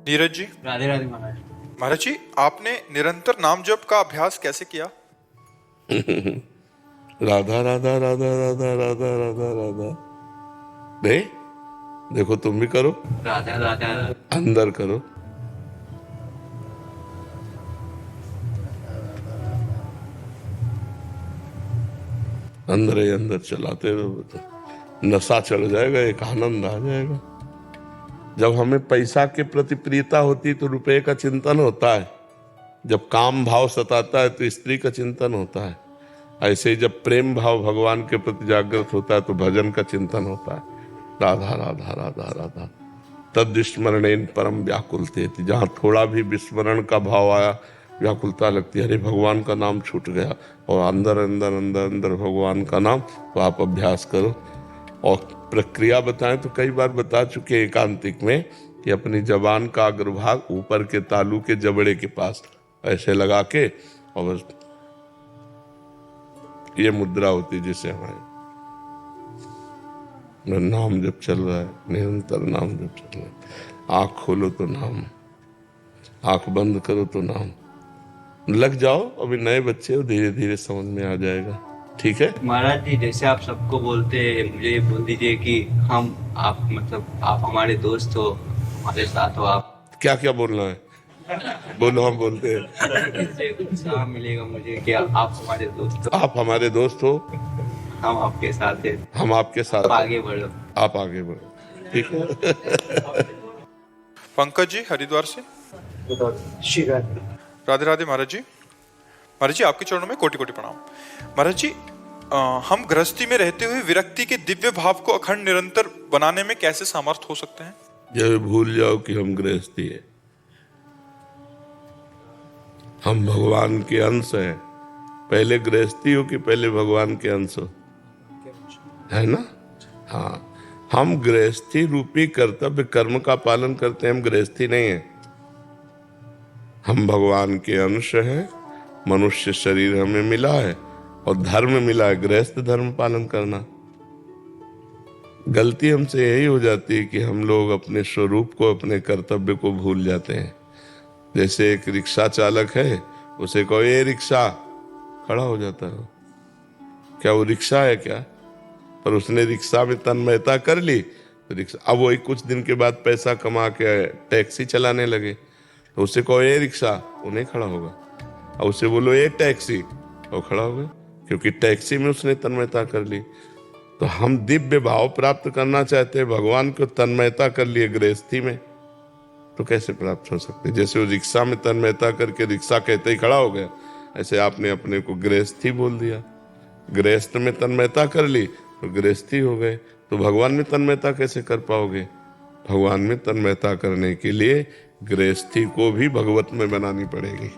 नीरज जी। राधे राधे महाराज। महाराज जी, आपने निरंतर नाम जप का अभ्यास कैसे किया? राधा राधा राधा राधा राधा राधा राधा। नहीं, देखो तुम भी करो, राधा राधा अंदर करो। अंदर ही अंदर चलाते रहो तो नशा चढ़ जाएगा, एक आनंद आ जाएगा। जब हमें पैसा के प्रति प्रियता होती तो रुपए का चिंतन होता है, जब काम भाव सताता है तो स्त्री का चिंतन होता है, ऐसे ही जब प्रेम भाव भगवान के प्रति जागृत होता है तो भजन का चिंतन होता है। राधा राधा राधा राधा तद विस्मरणेन परम व्याकुलते। जहाँ थोड़ा भी विस्मरण का भाव आया, व्याकुलता लगती है, अरे भगवान का नाम छूट गया। और अंदर अंदर अंदर अंदर भगवान का नाम, तो आप अभ्यास करो। और प्रक्रिया बताएं तो कई बार बता चुके एकांतिक में कि अपनी जबान का अग्रभाग ऊपर के तालू के जबड़े के पास ऐसे लगा के, और बस ये मुद्रा होती जिसे हमारे नाम जब चल रहा है, निरंतर नाम जब चल रहा है। आंख खोलो तो नाम, आंख बंद करो तो नाम। लग जाओ, अभी नए बच्चे हो, धीरे धीरे समझ में आ जाएगा। ठीक है महाराज जी, जैसे आप सबको बोलते हैं, मुझे ये बोल दीजिए कि हम आप मतलब आप हमारे दोस्त हो, हमारे साथ हो। आप क्या क्या बोलना है, बोलो, हम बोलते हैं। इससे उत्साह मिलेगा मुझे कि आप हमारे दोस्त हो, आप हमारे दोस्त हो, हम आपके साथ हैं, हम आपके साथ आप हैं। आगे बढ़ो। आप आगे बढ़ो। ठीक है। पंकज जी हरिद्वार से। श्री राधे। राधे राधे महाराज जी। महाराज जी, आपके चरणों में कोटि कोटि प्रणाम। महाराज जी, हम गृहस्थी में रहते हुए विरक्ति के दिव्य भाव को अखंड निरंतर बनाने में कैसे समर्थ हो सकते हैं? जब भूल जाओ कि हम गृहस्थी है, हम भगवान के अंश हैं। पहले गृहस्थी हो कि पहले भगवान के अंश हो, है ना? हाँ, हम गृहस्थी रूपी कर्तव्य कर्म का पालन करते हैं, हम गृहस्थी नहीं है। हम भगवान के अंश हैं, मनुष्य शरीर हमें मिला है और धर्म मिला है, गृहस्थ धर्म पालन करना। गलती हमसे यही हो जाती है कि हम लोग अपने स्वरूप को, अपने कर्तव्य को भूल जाते हैं। जैसे एक रिक्शा चालक है, उसे कहो ये रिक्शा, खड़ा हो जाता है। क्या वो रिक्शा है क्या? पर उसने रिक्शा में तन्मयता कर ली तो रिक्शा, अब वही कुछ दिन के बाद पैसा कमा के टैक्सी चलाने लगे, तो उसे कहो ये रिक्शा, वो नहीं खड़ा होगा। और उसे बोलो ये टैक्सी, वो खड़ा होगा, क्योंकि टैक्सी में उसने तन्मयता कर ली। तो हम दिव्य भाव प्राप्त करना चाहते हैं, भगवान को तन्मयता कर लिए गृहस्थी में, तो कैसे प्राप्त हो सकते? जैसे वो रिक्शा में तन्मयता करके रिक्शा कहते ही खड़ा हो गया, ऐसे आपने अपने को गृहस्थी बोल दिया। गृहस्थ में तन्मयता कर ली तो गृहस्थी हो गए। तो भगवान में तन्मयता कैसे कर पाओगे? भगवान में तन्मयता करने के लिए गृहस्थी को भी भगवत में बनानी पड़ेगी।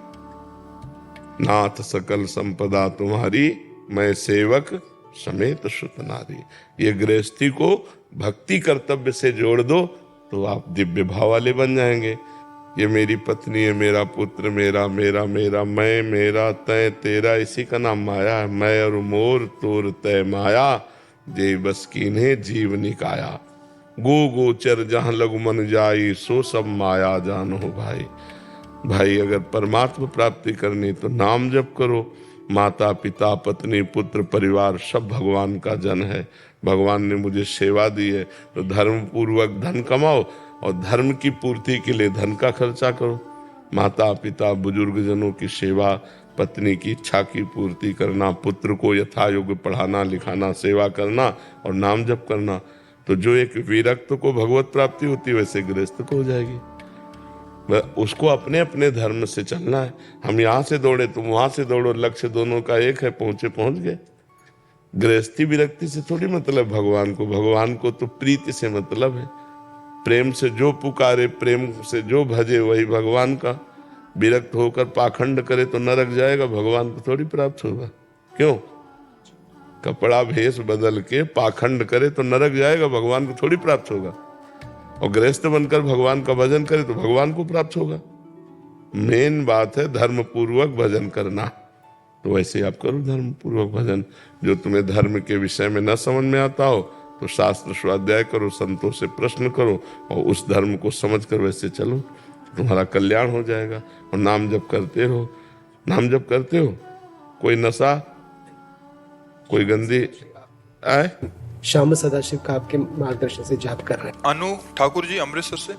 नाथ सकल संपदा तुम्हारी, मैं सेवक समेत सुत नारी। ये गृहस्थी को भक्ति कर्तव्य से जोड़ दो तो आप दिव्य भाव वाले बन जाएंगे। ये मेरी पत्नी है, मेरा पुत्र, मेरा मेरा मेरा, मैं मेरा तय तेरा, इसी का नाम माया है। मैं और मोर तोर तय माया, जे बस कीन्हे जीव निकाया। गो गोचर जहाँ लगु मन जाई, सो सब माया जानो भाई। भाई, अगर परमात्मा प्राप्ति करनी तो नाम जप करो। माता पिता पत्नी पुत्र परिवार सब भगवान का जन है। भगवान ने मुझे सेवा दी है, तो धर्म पूर्वक धन कमाओ और धर्म की पूर्ति के लिए धन का खर्चा करो। माता पिता बुजुर्ग जनों की सेवा, पत्नी की इच्छा की पूर्ति करना, पुत्र को यथा योग्य पढ़ाना लिखाना, सेवा करना और नाम जप करना। तो जो एक विरक्त को भगवत प्राप्ति होती है, वैसे गृहस्थ को हो जाएगी। उसको अपने अपने धर्म से चलना है। हम यहाँ से दौड़े तुम वहां से दौड़ो, लक्ष्य दोनों का एक है, पहुंच गए। गृहस्थी विरक्ति से थोड़ी मतलब भगवान को तो प्रीति से मतलब है। प्रेम से जो पुकारे, प्रेम से जो भजे, वही भगवान का। विरक्त होकर पाखंड करे तो नरक जाएगा, भगवान को थोड़ी प्राप्त होगा। क्यों? कपड़ा भेष बदल के पाखंड करे तो नरक जाएगा, भगवान को थोड़ी प्राप्त होगा। और गृहस्थ बनकर भगवान का भजन करे तो भगवान को प्राप्त होगा। मेन बात है धर्म पूर्वक भजन करना। तो वैसे आप करो धर्म पूर्वक भजन। जो तुम्हें धर्म के विषय में न समझ में आता हो तो शास्त्र स्वाध्याय करो, संतों से प्रश्न करो और उस धर्म को समझकर वैसे चलो। तुम्हारा कल्याण हो जाएगा। और नाम जप करते रहो। नाम जप करते हो, कोई नशा, कोई गंदी आए। श्याम सदाशिव का आपके मार्गदर्शन से जाप कर रहे हैं। अनु ठाकुर जी अमृतसर से।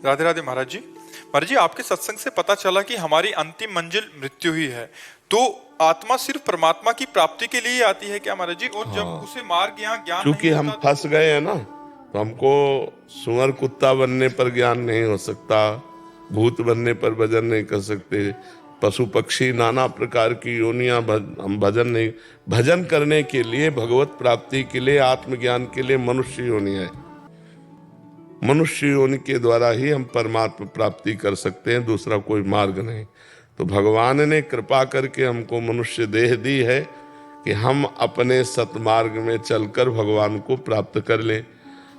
राधे राधे महाराज जी। महाराज जी, आपके सत्संग से पता चला कि हमारी अंतिम मंजिल मृत्यु ही है, तो आत्मा सिर्फ परमात्मा की प्राप्ति के लिए आती है क्या महाराज जी? और जब उसे मार्ग यहाँ ज्ञान क्योंकि नहीं हम होता फंस गए हैं ना, तो हमको सुअर कुत्ता बनने पर ज्ञान नहीं हो सकता, भूत बनने पर भजन नहीं कर सकते, पशु पक्षी नाना प्रकार की योनियां हम भजन करने के लिए, भगवत प्राप्ति के लिए, आत्मज्ञान के लिए मनुष्य योनि है। मनुष्य योनि के द्वारा ही हम परमात्मा प्राप्ति कर सकते हैं, दूसरा कोई मार्ग नहीं। तो भगवान ने कृपा करके हमको मनुष्य देह दी है कि हम अपने सतमार्ग में चलकर भगवान को प्राप्त कर लें।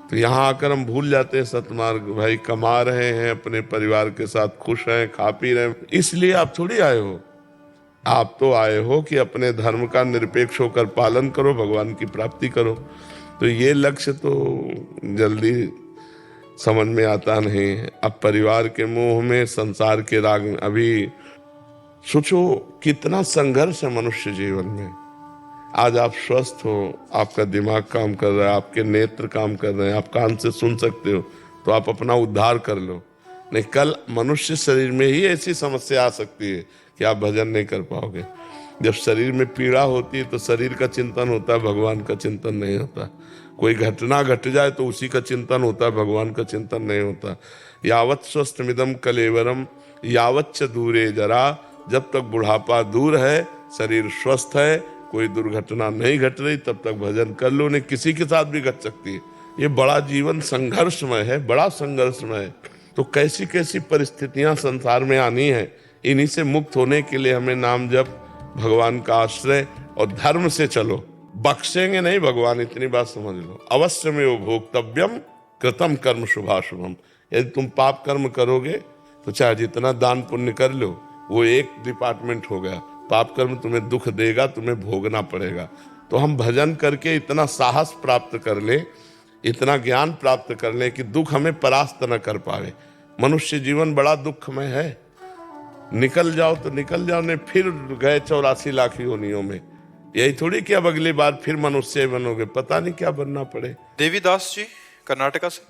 तो यहाँ आकर हम भूल जाते हैं सतमार्ग। भाई कमा रहे हैं, अपने परिवार के साथ खुश हैं, खा पी रहे हैं, इसलिए आप थोड़ी आए हो। आप तो आए हो कि अपने धर्म का निरपेक्ष होकर पालन करो, भगवान की प्राप्ति करो। तो ये लक्ष्य तो जल्दी समझ में आता नहीं। अब परिवार के मोह में, संसार के राग में, अभी सोचो कितना संघर्ष है मनुष्य जीवन में। आज आप स्वस्थ हो, आपका दिमाग काम कर रहा है, आपके नेत्र काम कर रहे हैं, आप कान से सुन सकते हो, तो आप अपना उद्धार कर लो। नहीं, कल मनुष्य शरीर में ही ऐसी समस्या आ सकती है कि आप भजन नहीं कर पाओगे। जब शरीर में पीड़ा होती है तो शरीर का चिंतन होता है, भगवान का चिंतन नहीं होता। कोई घटना घट जाए तो उसी का चिंतन होता है, भगवान का चिंतन नहीं होता। यावत स्वस्थमिदम कलेवरम यावच्च दूरे जरा, जब तक बुढ़ापा दूर है, शरीर स्वस्थ है, कोई दुर्घटना नहीं घट रही, तब तक भजन कर लो। नहीं, किसी के साथ भी घट सकती है। ये बड़ा जीवन संघर्षमय है, बड़ा संघर्षमय है। तो कैसी कैसी परिस्थितियां संसार में आनी है, इन्हीं से मुक्त होने के लिए हमें नाम जप, भगवान का आश्रय और धर्म से चलो। बख्शेंगे नहीं भगवान, इतनी बात समझ लो। अवश्य में वो भोक्तव्यम कृतम कर्म शुभाशुभम। यदि तुम पाप कर्म करोगे तो चाहे जितना दान पुण्य कर लो, वो एक डिपार्टमेंट हो गया। पाप कर्म तुम्हें दुख देगा, तुम्हें भोगना पड़ेगा। तो हम भजन करके इतना साहस प्राप्त कर ले, इतना ज्ञान प्राप्त कर ले कि दुख हमें परास्त न कर पावे। मनुष्य जीवन बड़ा दुखमय है। निकल जाओ तो निकल जाओ, नहीं फिर गए 84 लाख योनियों में। यही थोड़ी कि अब अगली बार फिर मनुष्य बनोगे, पता नहीं क्या बनना पड़े। देवीदास जी कर्नाटका से।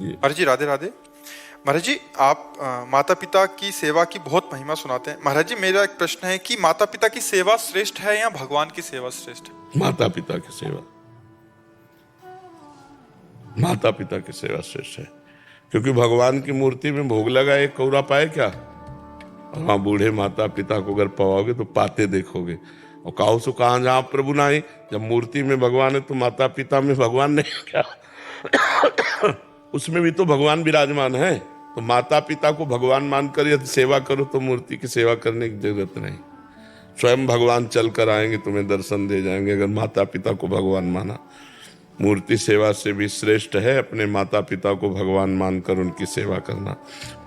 महाराज जी राधे राधे। महाराज जी, आप माता पिता की सेवा की बहुत महिमा सुनाते हैं। महाराज जी, मेरा एक प्रश्न है कि माता पिता की सेवा श्रेष्ठ है या भगवान की सेवा श्रेष्ठ है? माता पिता की सेवा, माता पिता की सेवा श्रेष्ठ है। क्योंकि भगवान की मूर्ति में भोग लगा एक कौरा पाए क्या? और वहां बूढ़े माता पिता को अगर पाओगे तो पाते देखोगे। और काहो सो कहाँ जहाँ प्रभु नहीं, जब मूर्ति में भगवान है तो माता पिता में भगवान नहीं क्या? उसमें भी तो भगवान विराजमान है। तो माता पिता को भगवान मानकर यदि सेवा करो तो मूर्ति की सेवा करने की जरूरत नहीं। स्वयं भगवान चल कर आएंगे, तुम्हें दर्शन दे जाएंगे अगर माता पिता को भगवान माना। मूर्ति सेवा से भी श्रेष्ठ है अपने माता पिता को भगवान मानकर उनकी सेवा करना।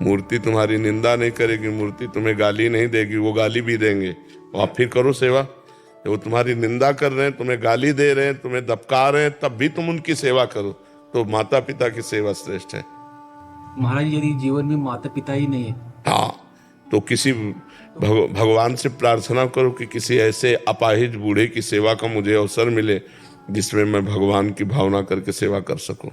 मूर्ति तुम्हारी निंदा नहीं करेगी, मूर्ति तुम्हें गाली नहीं देगी, वो गाली भी देंगे और आप फिर करो सेवा। वो तुम्हारी निंदा कर रहे हैं, तुम्हें गाली दे रहे हैं, तुम्हें दबका रहे हैं, तब भी तुम उनकी सेवा करो। तो माता पिता की सेवा श्रेष्ठ है। महाराज, यदि जीवन में माता पिता ही नहीं है, हाँ, तो किसी भगवान से प्रार्थना करो कि किसी ऐसे अपाहिज बूढ़े की सेवा का मुझे अवसर मिले जिसमें मैं भगवान की भावना करके सेवा कर सकूं,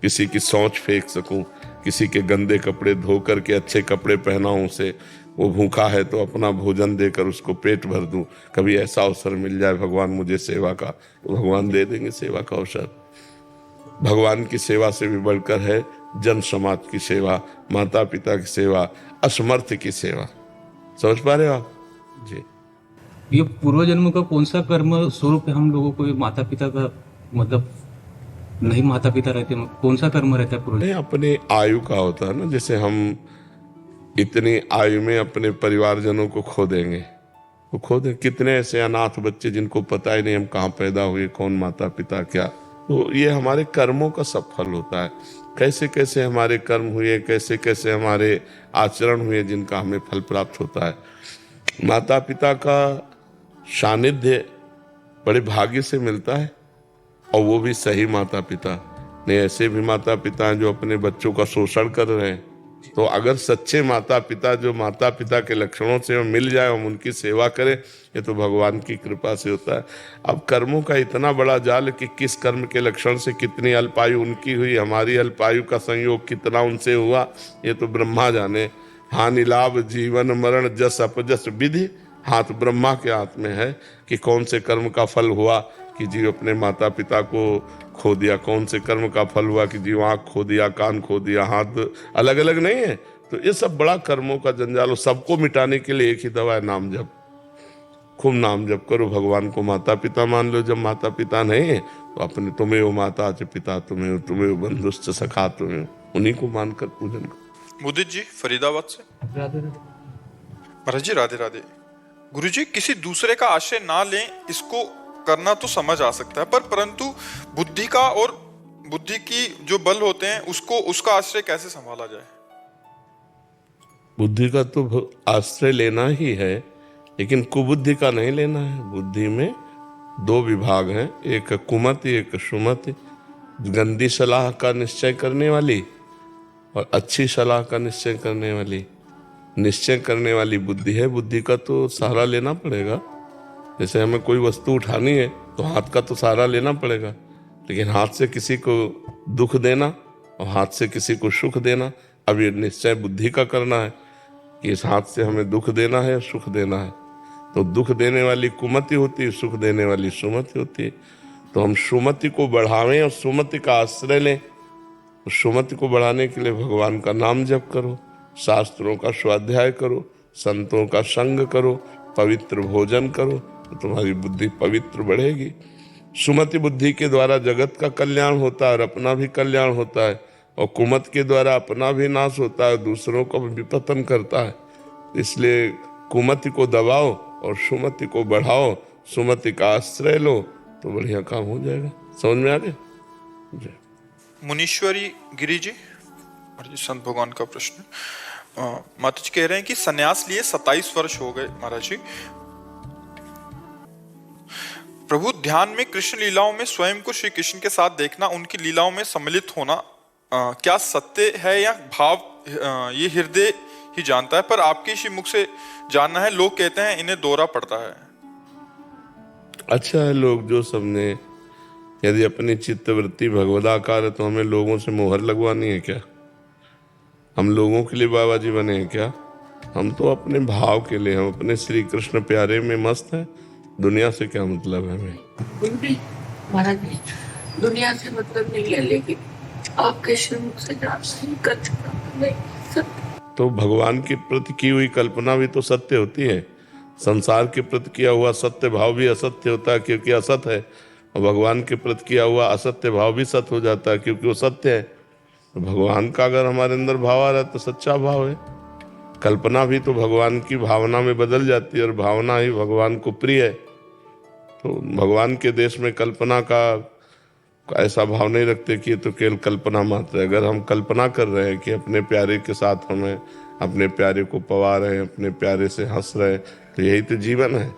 किसी की सोच फेंक सकूं, किसी के गंदे कपड़े धो करके अच्छे कपड़े पहनाऊं उसे, वो भूखा है तो अपना भोजन देकर उसको पेट भर दूं। कभी ऐसा अवसर मिल जाए भगवान मुझे सेवा का, तो भगवान दे देंगे सेवा का अवसर। भगवान की सेवा से भी बढ़कर है जन समाज की सेवा, माता पिता की सेवा, असमर्थ की सेवा। समझ पा रहे हो आप जी? ये पूर्व जन्म का कौन सा कर्म स्वरूप है हम लोगों को? माता पिता का मतलब नहीं, माता पिता रहते, कौन सा कर्म रहता है पूर्व? नहीं, अपने आयु का होता है ना। जैसे हम इतनी आयु में अपने परिवारजनों को खो देंगे, वो खो दें। कितने ऐसे अनाथ बच्चे जिनको पता ही नहीं हम कहाँ पैदा हुए, कौन माता पिता क्या। तो ये हमारे कर्मों का सब फल होता है। कैसे कैसे हमारे कर्म हुए, कैसे कैसे हमारे आचरण हुए जिनका हमें फल प्राप्त होता है। माता पिता का सानिध्य बड़े भाग्य से मिलता है, और वो भी सही माता पिता। नहीं, ऐसे भी माता पिता हैं जो अपने बच्चों का शोषण कर रहे हैं, तो अगर सच्चे माता पिता जो माता पिता के लक्षणों से हम मिल जाए, हम उनकी सेवा करें, ये तो भगवान की कृपा से होता है। अब कर्मों का इतना बड़ा जाल कि किस कर्म के लक्षण से कितनी अल्पायु उनकी हुई, हमारी अल्पायु का संयोग कितना उनसे हुआ, ये तो ब्रह्मा जाने। हानि लाभ जीवन मरण जस अपजस विधि हाथ ब्रह्मा के हाथ में है कि कौन से कर्म का फल हुआ कि जीव अपने माता पिता को खो दिया, कौन से कर्म का फल हुआ कि जीव आँख खो दिया, कान खो दिया, हाथ अलग अलग नहीं है। तो ये सब बड़ा कर्मों का जंजाल, सबको मिटाने के लिए एक ही दवा है, नाम जप। खूब नाम जप करो, भगवान को माता पिता मान लो। जब माता पिता नहीं है तो अपने तुम्हें वो माता च पिता तुम्हें वो बंधुश्च सखा तुम्हें, उन्हीं को मानकर पूजन करो। मुदित जी फरीदाबाद से। राधे राधे। महाराज जी राधे राधे। गुरु जी किसी दूसरे का आश्रय ना लें, इसको करना तो समझ आ सकता है, पर परंतु बुद्धि का और बुद्धि की जो बल होते हैं उसको उसका आश्रय कैसे संभाला जाए? बुद्धि का तो आश्रय लेना ही है, लेकिन कुबुद्धि का नहीं लेना है। बुद्धि में दो विभाग हैं, एक कुमति एक सुमति। गंदी सलाह का निश्चय करने वाली और अच्छी सलाह का निश्चय करने वाली। निश्चय करने वाली बुद्धि है, बुद्धि का तो सहारा लेना पड़ेगा। जैसे हमें कोई वस्तु उठानी है तो हाथ का तो सहारा लेना पड़ेगा, लेकिन हाथ से किसी को दुख देना और हाथ से किसी को सुख देना, अब ये निश्चय बुद्धि का करना है कि इस हाथ से हमें दुख देना है, सुख देना है। तो दुख देने वाली कुमति होती है, सुख देने वाली सुमति होती है। तो हम सुमति को बढ़ावें और सुमति का आश्रय लें। सुमति को बढ़ाने के लिए भगवान का नाम जप करो, शास्त्रों का स्वाध्याय करो, संतों का संग करो, पवित्र भोजन करो, तो तुम्हारी बुद्धि पवित्र बढ़ेगी। सुमति बुद्धि के द्वारा जगत का कल्याण होता है और अपना भी कल्याण होता है, और कुमत के द्वारा अपना भी नाश होता है, दूसरों को भी पतन करता है। इसलिए कुमति को दबाओ और सुमति को बढ़ाओ, सुमति का आश्रय लो तो बढ़िया काम हो जाएगा। समझ में आ गया? मुनीश्वरी गिरी जी, महाराज जी संत भगवान का प्रश्न। माता जी कह रहे हैं कि सन्यास लिए 27 वर्ष हो गए महाराज जी, प्रभु ध्यान में कृष्ण लीलाओं में स्वयं को श्री कृष्ण के साथ देखना, उनकी लीलाओं में सम्मिलित होना क्या सत्य है या भाव ये हृदय ही जानता है, पर आपके इसी मुख से जानना है। लोग कहते हैं इन्हें दौरा पड़ता है। अच्छा है, लोग जो सबने यदि अपनी चित्तवृत्ति भगवदाकार है तो हमें लोगों से मोहर लगवानी है क्या? हम लोगों के लिए बाबा जी बने हैं क्या? हम तो अपने भाव के लिए, हम अपने श्री कृष्ण प्यारे में मस्त हैं। दुनिया से क्या मतलब है हमें? महाराज जी दुनिया से मतलब नहीं है, लेकिन आपके श्रीमुख से जान सही कर चुका नहीं सत्य। तो भगवान के प्रति की हुई कल्पना भी तो सत्य होती है। संसार के प्रति किया हुआ सत्य भाव भी असत्य होता है क्योंकि असत है, और भगवान के प्रति किया हुआ असत्य भाव भी सत्य हो जाता है क्योंकि वो सत्य है। तो भगवान का अगर हमारे अंदर भाव आ रहा है तो सच्चा भाव है। कल्पना भी तो भगवान की भावना में बदल जाती है और भावना ही भगवान को प्रिय है। तो भगवान के देश में कल्पना का ऐसा भाव नहीं रखते कि ये तो केवल कल्पना मात्र है। अगर हम कल्पना कर रहे हैं कि अपने प्यारे के साथ हमें अपने प्यारे को पवा रहे हैं, अपने प्यारे से हंस रहे हैं, तो यही तो जीवन है।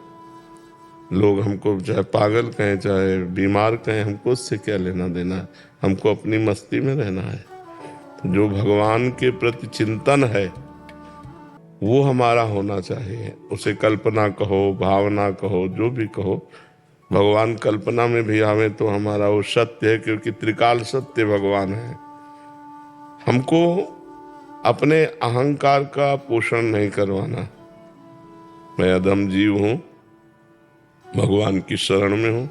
लोग हमको चाहे पागल कहें चाहे बीमार कहें, हमको उससे क्या लेना देना है। हमको अपनी मस्ती में रहना है। तो जो भगवान के प्रति चिंतन है वो हमारा होना चाहिए। उसे कल्पना कहो, भावना कहो, जो भी कहो, भगवान कल्पना में भी आवे तो हमारा वो सत्य है क्योंकि त्रिकाल सत्य भगवान है। हमको अपने अहंकार का पोषण नहीं करवाना। मैं अधम जीव हूं, भगवान की शरण में हूं।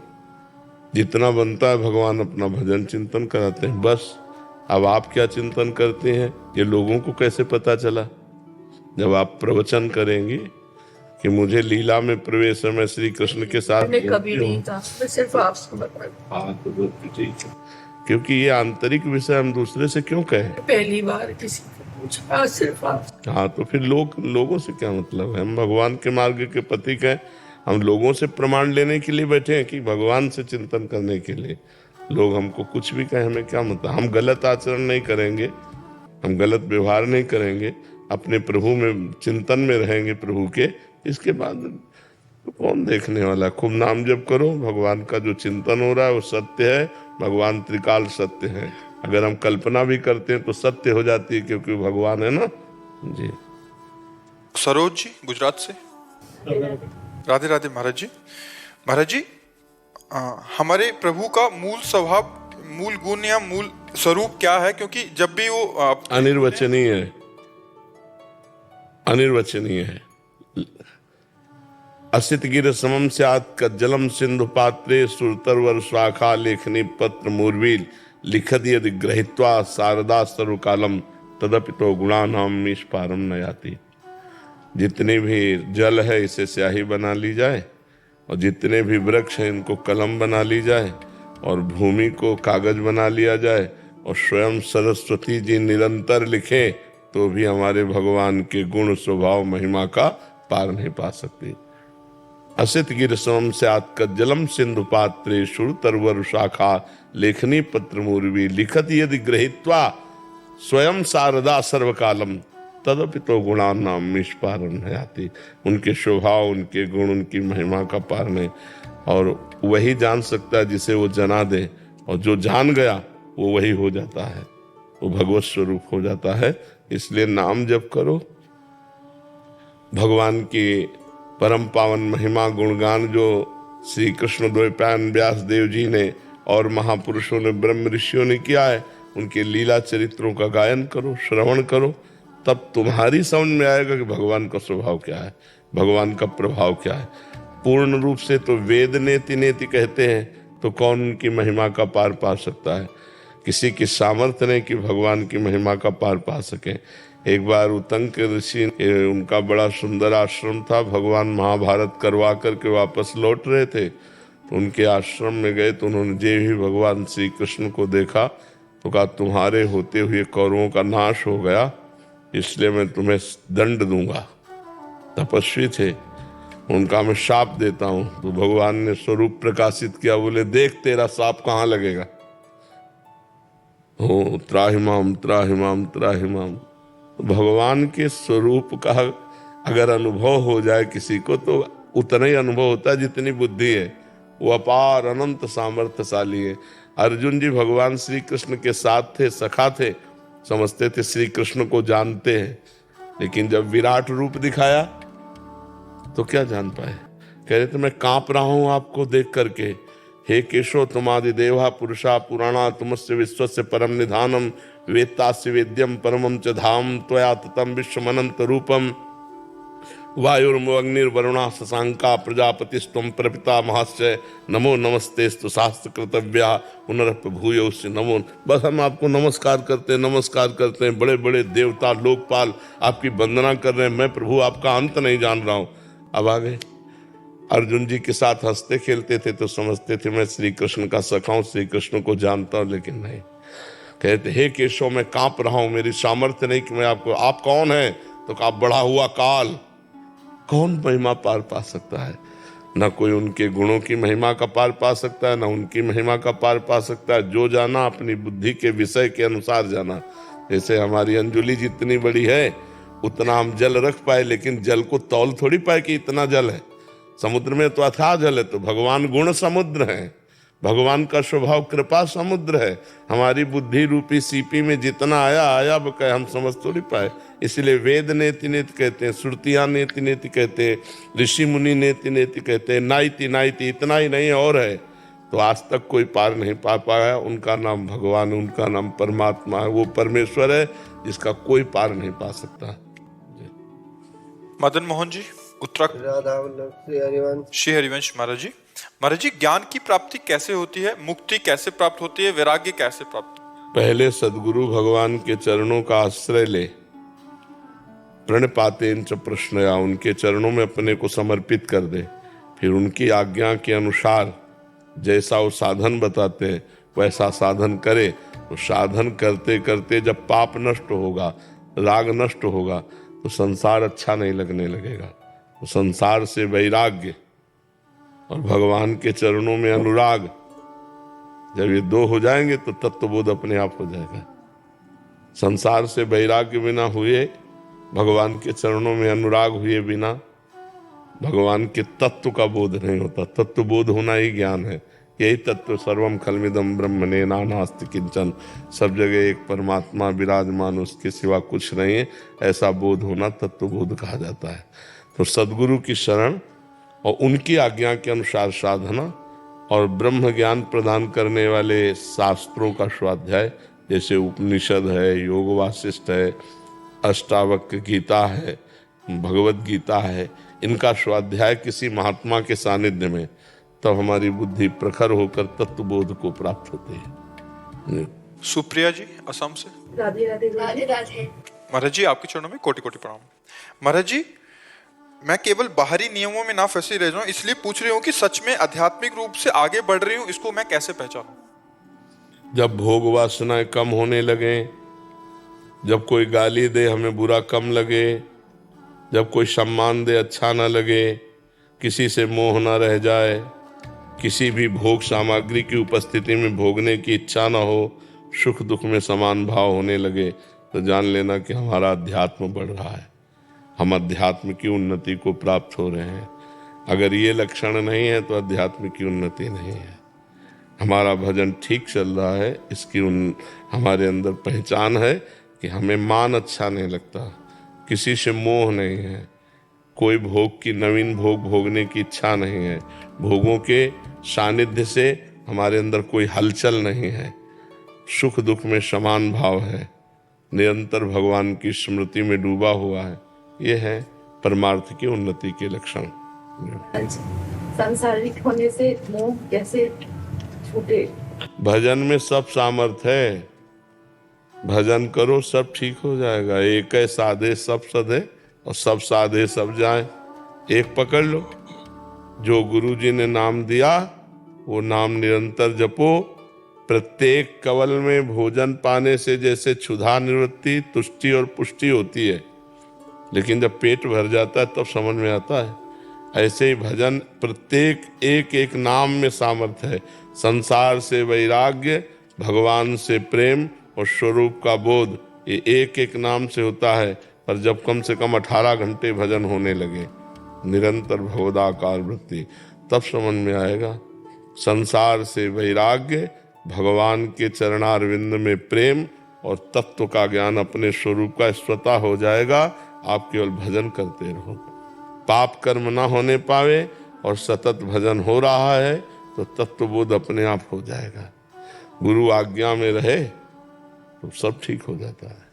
जितना बनता है भगवान अपना भजन चिंतन कराते हैं, बस। अब आप क्या चिंतन करते हैं ये लोगों को कैसे पता चला? जब आप प्रवचन करेंगे कि मुझे लीला में प्रवेश है, मैं श्री कृष्ण के साथ मैंने कभी नहीं कहा, मैं सिर्फ आपसे बताया। क्योंकि ये आंतरिक विषय हम दूसरे से क्यों कहें? पहली बार किसी को पूछा, सिर्फ आप। हाँ, तो फिर लोगों से क्या मतलब है? हम भगवान के मार्ग के पथिक हैं। हम लोगों से प्रमाण लेने के लिए बैठे हैं कि भगवान से चिंतन करने के लिए? लोग हमको कुछ भी कहें, हमें क्या मतलब? हम गलत आचरण नहीं करेंगे, हम गलत व्यवहार नहीं करेंगे, अपने प्रभु में चिंतन में रहेंगे प्रभु के। इसके बाद तो कौन देखने वाला? खूब नाम जप करो। भगवान का जो चिंतन हो रहा है वो सत्य है। भगवान त्रिकाल सत्य है, अगर हम कल्पना भी करते हैं तो सत्य हो जाती है, क्योंकि भगवान है ना जी। सरोज जी गुजरात से। राधे राधे महाराज जी। महाराज जी, हमारे प्रभु का मूल स्वभाव, मूल गुण या मूल स्वरूप क्या है? क्योंकि जब भी वो अनिर्वचनीय है, अनिर्वचनीय है। असित गिर समम स्यात् कज्जलम सिंधु पात्रे सुरतरवर शाखा लेखनी पत्र मूर्वील लिखत यदि ग्रहीत्वा शारदा सर्वकालम तदपि तो गुणानाम निष्पारम न याति। जितने भी जल है इसे स्याही बना ली जाए, और जितने भी वृक्ष हैं इनको कलम बना ली जाए, और भूमि को कागज बना लिया जाए, और स्वयं सरस्वती जी निरंतर लिखें तो भी हमारे भगवान के गुण स्वभाव महिमा का पार नहीं पा सकती। असित गिर समम स्यात् कज्जलम सिंधु पात्रे शुरतरवर शाखा लेखनी पत्र मूर्वी लिखत यदि गृहीत्वा स्वयं शारदा सर्वकालम तदपि तो गुणानाम निष्पारम न याति। उनके स्वभाव, उनके गुण, उनकी महिमा का पार नहीं। और वही जान सकता है जिसे वो जना दे, और जो जान गया वो वही हो जाता है, वो भगवत स्वरूप हो जाता है। इसलिए नाम जप करो, भगवान की परम पावन महिमा गुणगान जो श्री कृष्ण द्वैपायन व्यास देव जी ने और महापुरुषों ने, ब्रह्म ऋषियों ने किया है, उनके लीला चरित्रों का गायन करो, श्रवण करो, तब तुम्हारी समझ में आएगा कि भगवान का स्वभाव क्या है, भगवान का प्रभाव क्या है। पूर्ण रूप से तो वेद नेति नेति कहते हैं, तो कौन उनकी महिमा का पार पा सकता है? किसी की सामर्थ्य नहीं कि भगवान की महिमा का पार पा सके। एक बार उतंक ऋषि, उनका बड़ा सुंदर आश्रम था, भगवान महाभारत करवा करके वापस लौट रहे थे, तो उनके आश्रम में गए तो उन्होंने जे ही भगवान श्री कृष्ण को देखा तो कहा, तुम्हारे होते हुए कौरवों का नाश हो गया, इसलिए मैं तुम्हें दंड दूंगा। तपस्वी थे, उनका मैं शाप देता हूं। तो भगवान ने स्वरूप प्रकाशित किया, बोले देख तेरा शाप कहाँ लगेगा। हो त्राहिमाम त्राहिमाम त्राहिमाम। भगवान के स्वरूप का अगर अनुभव हो जाए किसी को, तो उतना ही अनुभव होता है जितनी बुद्धि है। वो अपार अनंत सामर्थ्यशाली है। अर्जुन जी भगवान श्री कृष्ण के साथ थे, सखा थे, समझते थे श्री कृष्ण को जानते हैं, लेकिन जब विराट रूप दिखाया तो क्या जान पाए। कह रहे थे मैं कांप रहा हूं आपको देख करके। हे केशव तुमादि देवा पुरुषा पुराणा तुमस्य विश्वस्य परम निधानम वेत्तास्य वेद्यम परमम च धाम त्वया ततम विश्वमनंत रूपम वायुर्मग्निर्वरुणा शशांका प्रजापतिस्त्वं प्रपिता महाश्चय नमो नमस्तेस्तु शास्त्र कर्तव्या पुनरप भूयोस्य नमो। बस हम आपको नमस्कार करते हैं, बड़े बड़े देवता लोकपाल आपकी वंदना कर रहे हैं, मैं प्रभु आपका अंत नहीं जान रहा हूँ। अब आगे अर्जुन जी के साथ हंसते खेलते थे तो समझते थे मैं श्री कृष्ण का सखा हूं, श्री कृष्ण को जानता हूं, लेकिन नहीं। कहते हे केशव मैं कांप रहा हूं, मेरी सामर्थ्य नहीं कि मैं आपको, आप कौन है? तो कहा बढ़ा हुआ काल। कौन महिमा पार पा सकता है? ना कोई उनके गुणों की महिमा का पार पा सकता है, ना उनकी महिमा का पार पा सकता है। जो जाना अपनी बुद्धि के विषय के अनुसार जाना। जैसे हमारी अंजुली जितनी बड़ी है उतना हम जल रख पाए, लेकिन जल को तौल थोड़ी पाए कि इतना जल है। समुद्र में तो अथाह जल है, तो भगवान गुण समुद्र है, भगवान का स्वभाव कृपा समुद्र है। हमारी बुद्धि रूपी सीपी में जितना आया बकाया हम समझ थोड़ी पाए। इसलिए वेद नेति नेति कहते हैं, श्रुतियां नेति नेति कहते हैं, ऋषि मुनि नेति नेति कहते हैं, नाइति नाइति, इतना ही नहीं और है। तो आज तक कोई पार नहीं पा पाया। उनका नाम भगवान, उनका नाम परमात्मा है, वो परमेश्वर है जिसका कोई पार नहीं पा सकता। मदन मोहन जी उत्तराखंड। राधा वल्लभ श्री हरिवंश। श्री हरिवंश महाराज जी। महाराज जी ज्ञान की प्राप्ति कैसे होती है? मुक्ति कैसे प्राप्त होती है? वैराग्य कैसे प्राप्त? पहले सदगुरु भगवान के चरणों का आश्रय ले, प्रणपातेन च प्रश्नया, उनके चरणों में अपने को समर्पित कर दे। फिर उनकी आज्ञा के अनुसार जैसा वो साधन बताते हैं वैसा साधन करे। तो साधन करते करते जब पाप नष्ट होगा, राग नष्ट होगा, तो संसार अच्छा नहीं लगने लगेगा। तो संसार से वैराग्य और भगवान के चरणों में अनुराग, जब ये दो हो जाएंगे तो तत्वबोध अपने आप हो जाएगा। संसार से वैराग्य बिना हुए, भगवान के चरणों में अनुराग हुए बिना भगवान के तत्व का बोध नहीं होता। तत्व बोध होना ही ज्ञान है। यही तत्व सर्वम खलमिदम ब्रह्मणे नानास्ति किंचन, सब जगह एक परमात्मा विराजमान, उसके सिवा कुछ नहीं है, ऐसा बोध होना तत्वबोध कहा जाता है। तो सद्गुरु की शरण और उनकी आज्ञा के अनुसार साधना और ब्रह्म ज्ञान प्रदान करने वाले शास्त्रों का स्वाध्याय, जैसे उपनिषद है, योग वासिष्ठ है, अष्टावक्र गीता है, भगवत गीता है, इनका स्वाध्याय किसी महात्मा के सानिध्य में, तब हमारी बुद्धि प्रखर होकर तत्वबोध को प्राप्त होती है। सुप्रिया जी असम से। राधे राधे राधे राधे। महाराज जी आपके चरणों में कोटि कोटि प्रणाम। महाराज जी, मैं केवल बाहरी नियमों में ना फंसी रह जाऊं, इसलिए पूछ रही हूँ कि सच में आध्यात्मिक रूप से आगे बढ़ रही हूँ, इसको मैं कैसे पहचानूं? जब भोग वासनाएं कम होने लगे, जब कोई गाली दे हमें बुरा कम लगे, जब कोई सम्मान दे अच्छा ना लगे, किसी से मोह ना रह जाए, किसी भी भोग सामग्री की उपस्थिति में भोगने की इच्छा ना हो, सुख दुख में समान भाव होने लगे, तो जान लेना कि हमारा अध्यात्म बढ़ रहा है, हम अध्यात्म की उन्नति को प्राप्त हो रहे हैं। अगर ये लक्षण नहीं है तो अध्यात्म की उन्नति नहीं है। हमारा भजन ठीक चल रहा है, इसकी हमारे अंदर पहचान है कि हमें मान अच्छा नहीं लगता, किसी से मोह नहीं है, कोई भोग की नवीन भोग भोगने की इच्छा नहीं है, भोगों के सानिध्य से हमारे अंदर कोई हलचल नहीं है, सुख दुख में समान भाव है, निरंतर भगवान की स्मृति में डूबा हुआ है। ये है परमार्थ की उन्नति के लक्षण। सांसारिक होने से मोह कैसे छूटे? भजन में सब सामर्थ्य है, भजन करो सब ठीक हो जाएगा। एक है साधे सब सधे और सब साधे सब जाए। एक पकड़ लो, जो गुरु जी ने नाम दिया वो नाम निरंतर जपो। प्रत्येक कवल में भोजन पाने से जैसे क्षुधा निवृत्ति, तुष्टि और पुष्टि होती है, लेकिन जब पेट भर जाता है तब समझ में आता है। ऐसे ही भजन प्रत्येक एक एक नाम में सामर्थ्य है। संसार से वैराग्य, भगवान से प्रेम और स्वरूप का बोध, ये एक एक नाम से होता है। पर जब कम से कम 18 घंटे भजन होने लगे, निरंतर भगवदाकार वृत्ति, तब समझ में आएगा। संसार से वैराग्य, भगवान के चरणारविंद में प्रेम और तत्व का ज्ञान अपने स्वरूप का स्वतः हो जाएगा। आप केवल भजन करते रहो, पाप कर्म ना होने पावे और सतत भजन हो रहा है तो तत्वबोध अपने आप हो जाएगा। गुरु आज्ञा में रहे तो सब ठीक हो जाता है।